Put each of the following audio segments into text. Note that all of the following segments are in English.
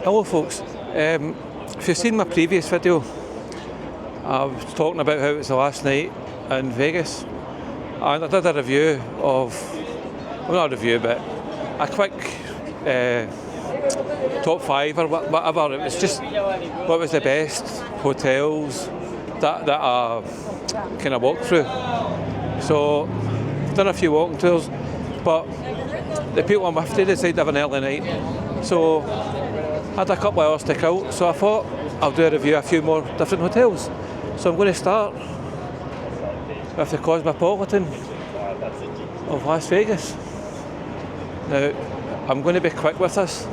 Hello folks, if you've seen my previous video, I was talking about how it was the last night in Vegas, and I did a review of, well not a review but a quick top 5 or whatever. It was just what was the best hotels that I kind of walked through. So I've done a few walking tours, but the people I'm with, they decided to have an early night, so I had a couple of hours to kill, so I thought I'll do a review of a few more different hotels. So I'm going to start with the Cosmopolitan of Las Vegas. Now, I'm going to be quick with this,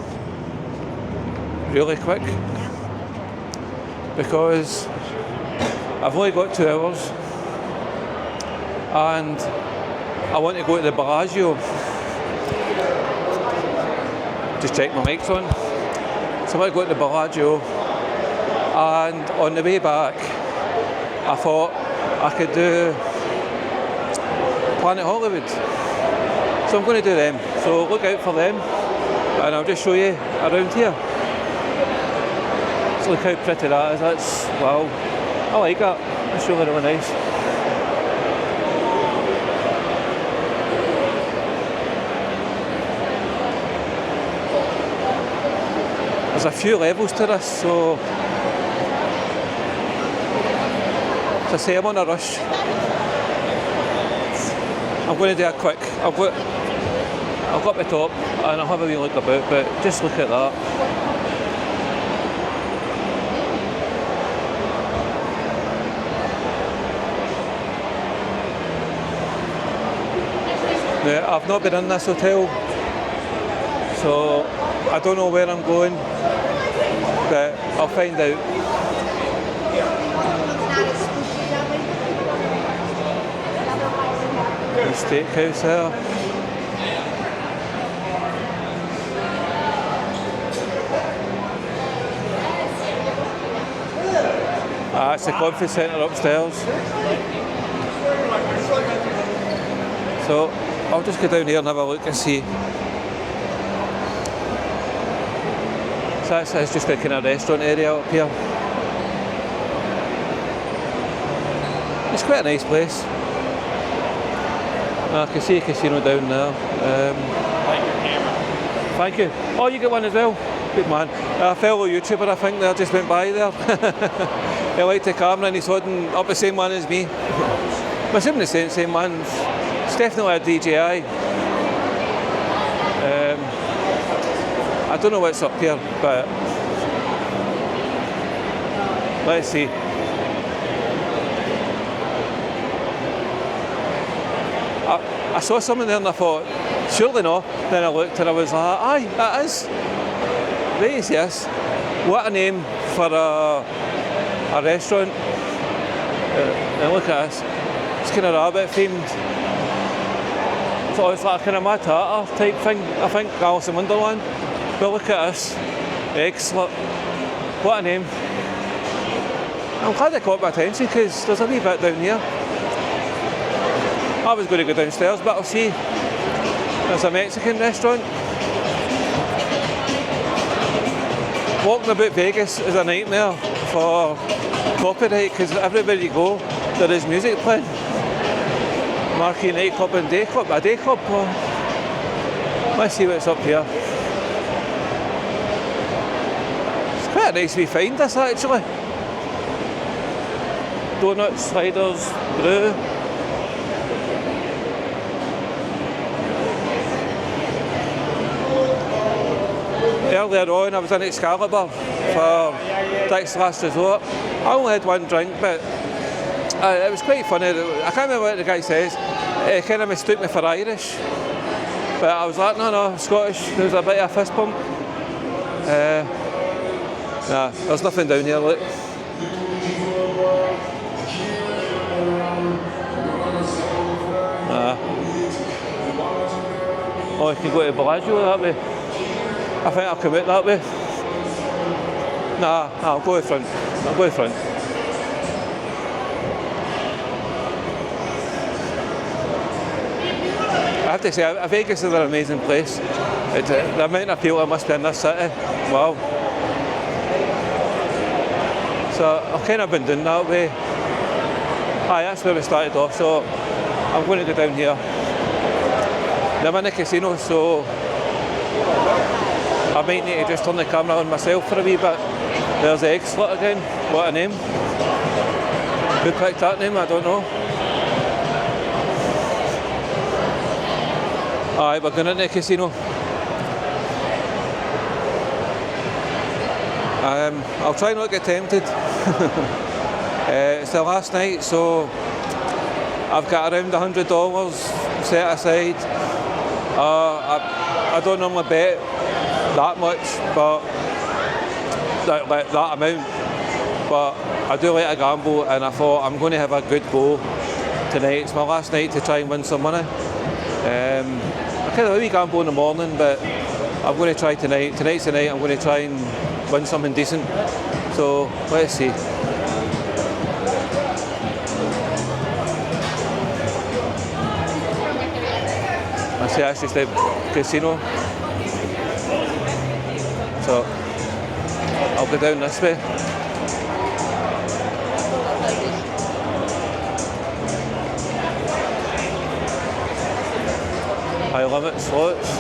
really quick, because I've only got 2 hours and I want to go to the Bellagio. Just check my mic's on. So I want to go to the Bellagio, and on the way back I thought I could do Planet Hollywood. So I'm going to do them, so look out for them, and I'll just show you around here. So look how pretty that is, that's, wow, I like that, it's really, really nice. There's a few levels to this, so as I say, I'm on a rush. I'm going to do a quick, I'll go up the top and I'll have a wee look about, but just look at that. Now, I've not been in this hotel, so I don't know where I'm going, but I'll find out. The steakhouse there. It's the conference centre upstairs. So I'll just go down here and have a look and see. So that's just a kind of restaurant area up here. It's quite a nice place. I can see a casino down there. Thank you. Oh, you get one as well? Good man. A fellow YouTuber, I think, there just went by there. He liked the camera and he's holding up the same one as me. I'm assuming the same one. It's definitely a DJI. I don't know what's up here, but let's see. I saw something there and I thought, surely not. Then I looked and I was like, aye, that is. Right, yes. What a name for a restaurant. And look at this. It's kind of rabbit themed. So it's like a kind of Mad Hatter type thing, I think, Alice in Wonderland. But look at this. Excellent. What a name. I'm glad it caught my attention because there's a wee bit down here. I was going to go downstairs, but I'll see. There's a Mexican restaurant. Walking about Vegas is a nightmare for copyright because everywhere you go, there is music playing. Marquee nightclub and day club, a day club. Let's see what's up here. It's quite a nice wee find, this actually. Donuts, sliders, brew. Earlier on I was in Excalibur for Dick's Last Resort. I only had one drink, but it was quite funny. I can't remember what the guy says. He kind of mistook me for Irish, but I was like, no, Scottish. There was a bit of a fist bump. Nah, there's nothing down here, look. Nah. Oh, you can go to Bellagio that way. I think I'll come out that way. Nah, I'll go to front. I'll go to front. I have to say, Vegas is an amazing place. The amount of people that must be in this city, wow. So I've kind of been doing that way. Aye, that's where we started off, so I'm going to go down here. Now I'm in the casino, so I might need to just turn the camera on myself for a wee bit. There's the egg slit again, what a name. Who picked that name? I don't know. Aye, we're going into the casino. I'll try not to get tempted. It's the last night, so I've got around $100 set aside. I don't normally bet that much, but that amount. But I do like to gamble, and I thought I'm going to have a good go tonight. It's my last night to try and win some money. I kind of like to gamble in the morning, but I'm going to try tonight. Tonight's the night I'm going to try and win something decent. So let's see. I see that's just the casino. So I'll go down this way. High limit slots.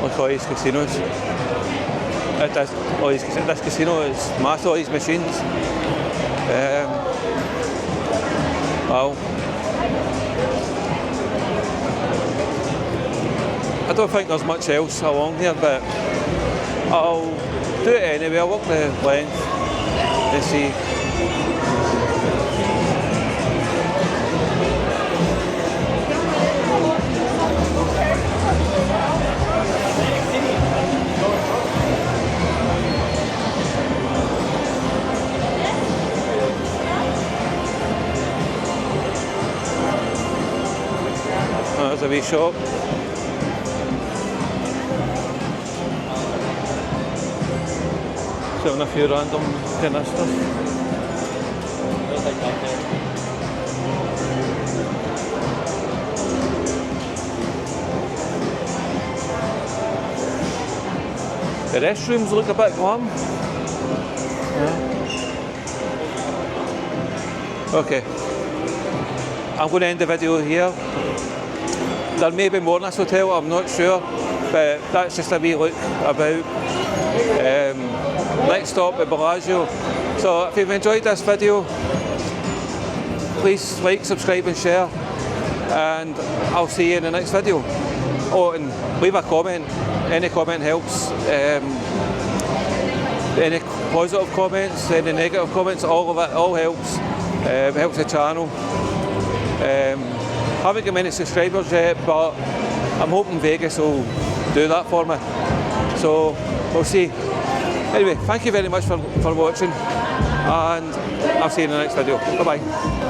Look at all these casinos. This casino is massive, all these machines. Wow. I don't think there's much else along here, but I'll do it anyway. I'll walk the length and see. Oh, there's a wee shop. Selling a few random kind of stuff. The restrooms look a bit glam. Yeah. Okay, I'm going to end the video here. There may be more in this hotel, I'm not sure, but that's just a wee look about. Next stop at Bellagio. So if you've enjoyed this video, please like, subscribe and share, and I'll see you in the next video. Oh, and leave a comment. Any comment helps. Any positive comments, any negative comments, all of it all helps. It helps the channel. Haven't got many subscribers yet, but I'm hoping Vegas will do that for me. So we'll see. Anyway, thank you very much for watching, and I'll see you in the next video. Bye bye.